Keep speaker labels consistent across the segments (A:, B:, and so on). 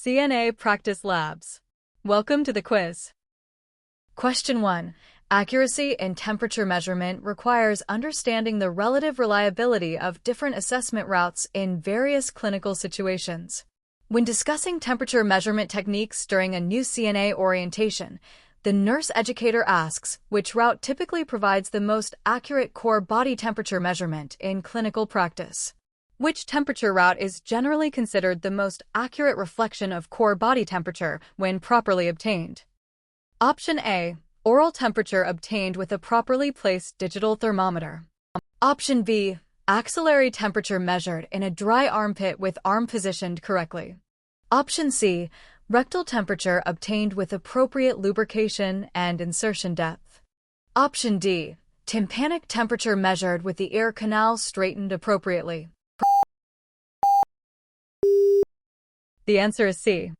A: CNA Practice Labs. Welcome to the quiz. Question 1. Accuracy in temperature measurement requires understanding the relative reliability of different assessment routes in various clinical situations. When discussing temperature measurement techniques during a new CNA orientation, the nurse educator asks which route typically provides the most accurate core body temperature measurement in clinical practice. Which temperature route is generally considered the most accurate reflection of core body temperature when properly obtained? Option A. Oral temperature obtained with a properly placed digital thermometer. Option B. Axillary temperature measured in a dry armpit with arm positioned correctly. Option C. Rectal temperature obtained with appropriate lubrication and insertion depth. Option D. Tympanic temperature measured with the ear canal straightened appropriately. The answer is C.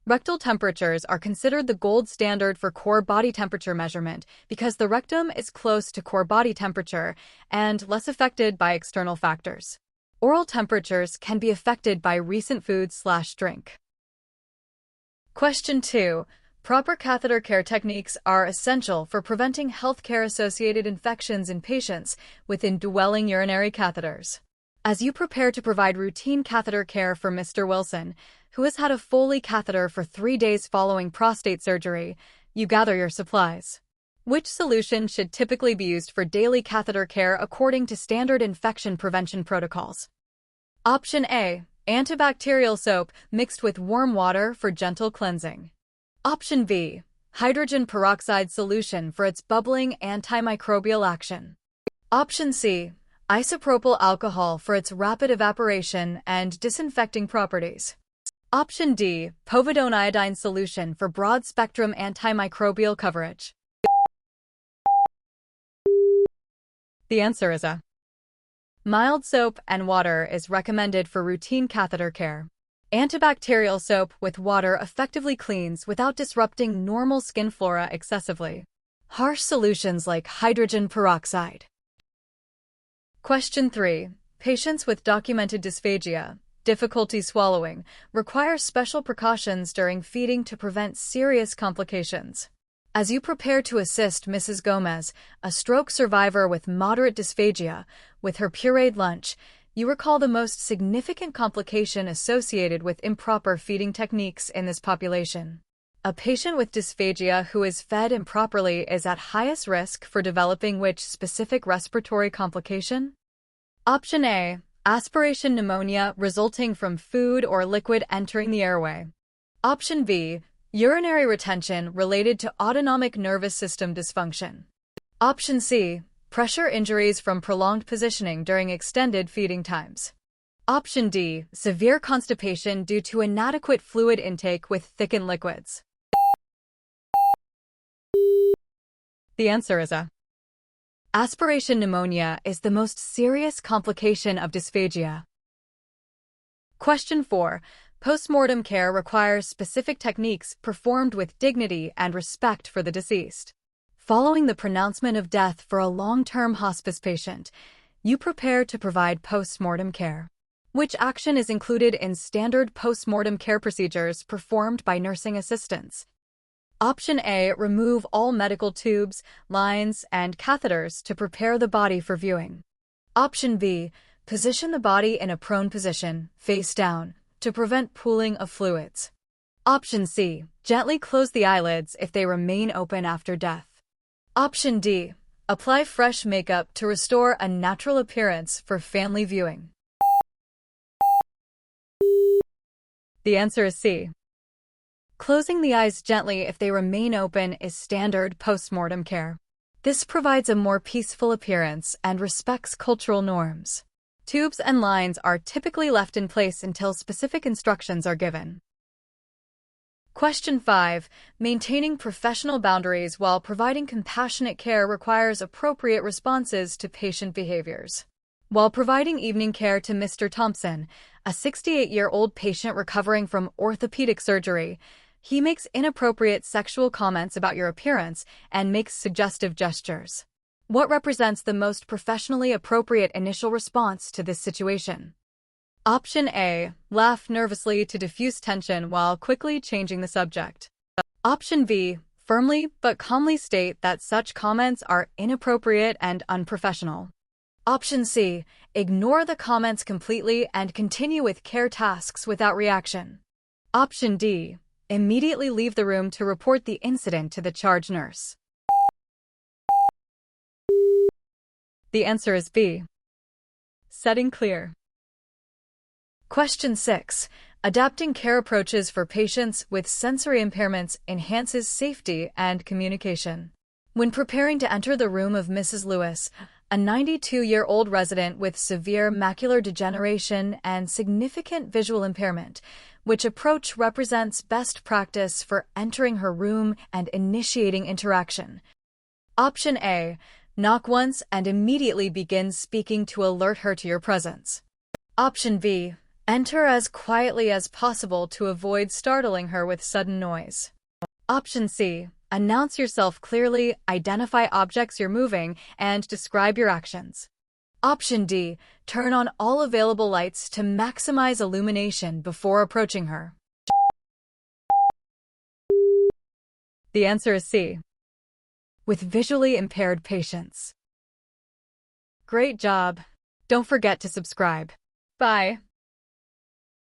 A: Rectal temperatures are considered the gold standard for core body temperature measurement because the rectum is close to core body temperature and less affected by external factors. Oral temperatures can be affected by recent food/drink. Question 2. Proper catheter care techniques are essential for preventing healthcare-associated infections in patients with indwelling urinary catheters. As you prepare to provide routine catheter care for Mr. Wilson, who has had a Foley catheter for 3 days following prostate surgery, you gather your supplies. Which solution should typically be used for daily catheter care according to standard infection prevention protocols? Option A. Antibacterial soap mixed with warm water for gentle cleansing. Option B. Hydrogen peroxide solution for its bubbling antimicrobial action. Option C. Isopropyl alcohol for its rapid evaporation and disinfecting properties. Option D. Povidone iodine solution for broad-spectrum antimicrobial coverage. The answer is A. Mild soap and water is recommended for routine catheter care. Antibacterial soap with water effectively cleans without disrupting normal skin flora excessively. Harsh solutions like hydrogen peroxide. Question 3. Patients with documented dysphagia, difficulty swallowing, require special precautions during feeding to prevent serious complications. As you prepare to assist Mrs. Gomez, a stroke survivor with moderate dysphagia, with her pureed lunch, you recall the most significant complication associated with improper feeding techniques in this population. A patient with dysphagia who is fed improperly is at highest risk for developing which specific respiratory complication? Option A. Aspiration pneumonia resulting from food or liquid entering the airway. Option B. Urinary retention related to autonomic nervous system dysfunction. Option C. Pressure injuries from prolonged positioning during extended feeding times. Option D. Severe constipation due to inadequate fluid intake with thickened liquids. The answer is A. Aspiration pneumonia is the most serious complication of dysphagia. Question 4. Postmortem care requires specific techniques performed with dignity and respect for the deceased. Following the pronouncement of death for a long-term hospice patient, you prepare to provide postmortem care. Which action is included in standard postmortem care procedures performed by nursing assistants? Option A. Remove all medical tubes, lines, and catheters to prepare the body for viewing. Option B. Position the body in a prone position, face down, to prevent pooling of fluids. Option C. Gently close the eyelids if they remain open after death. Option D. Apply fresh makeup to restore a natural appearance for family viewing. The answer is C. Closing the eyes gently if they remain open is standard postmortem care. This provides a more peaceful appearance and respects cultural norms. Tubes and lines are typically left in place until specific instructions are given. Question 5. Maintaining professional boundaries while providing compassionate care requires appropriate responses to patient behaviors. While providing evening care to Mr. Thompson, a 68-year-old patient recovering from orthopedic surgery, he makes inappropriate sexual comments about your appearance and makes suggestive gestures. What represents the most professionally appropriate initial response to this situation? Option A. Laugh nervously to diffuse tension while quickly changing the subject. Option B. Firmly but calmly state that such comments are inappropriate and unprofessional. Option C. Ignore the comments completely and continue with care tasks without reaction. Option D. Immediately leave the room to report the incident to the charge nurse. The answer is B. Setting clear. Question 6. Adapting care approaches for patients with sensory impairments enhances safety and communication. When preparing to enter the room of Mrs. Lewis, a 92-year-old resident with severe macular degeneration and significant visual impairment, which approach represents best practice for entering her room and initiating interaction? Option A. Knock once and immediately begin speaking to alert her to your presence. Option B. Enter as quietly as possible to avoid startling her with sudden noise. Option C. Announce yourself clearly, identify objects you're moving, and describe your actions. Option D. Turn on all available lights to maximize illumination before approaching her. The answer is C. With visually impaired patients. Great job! Don't forget to subscribe. Bye.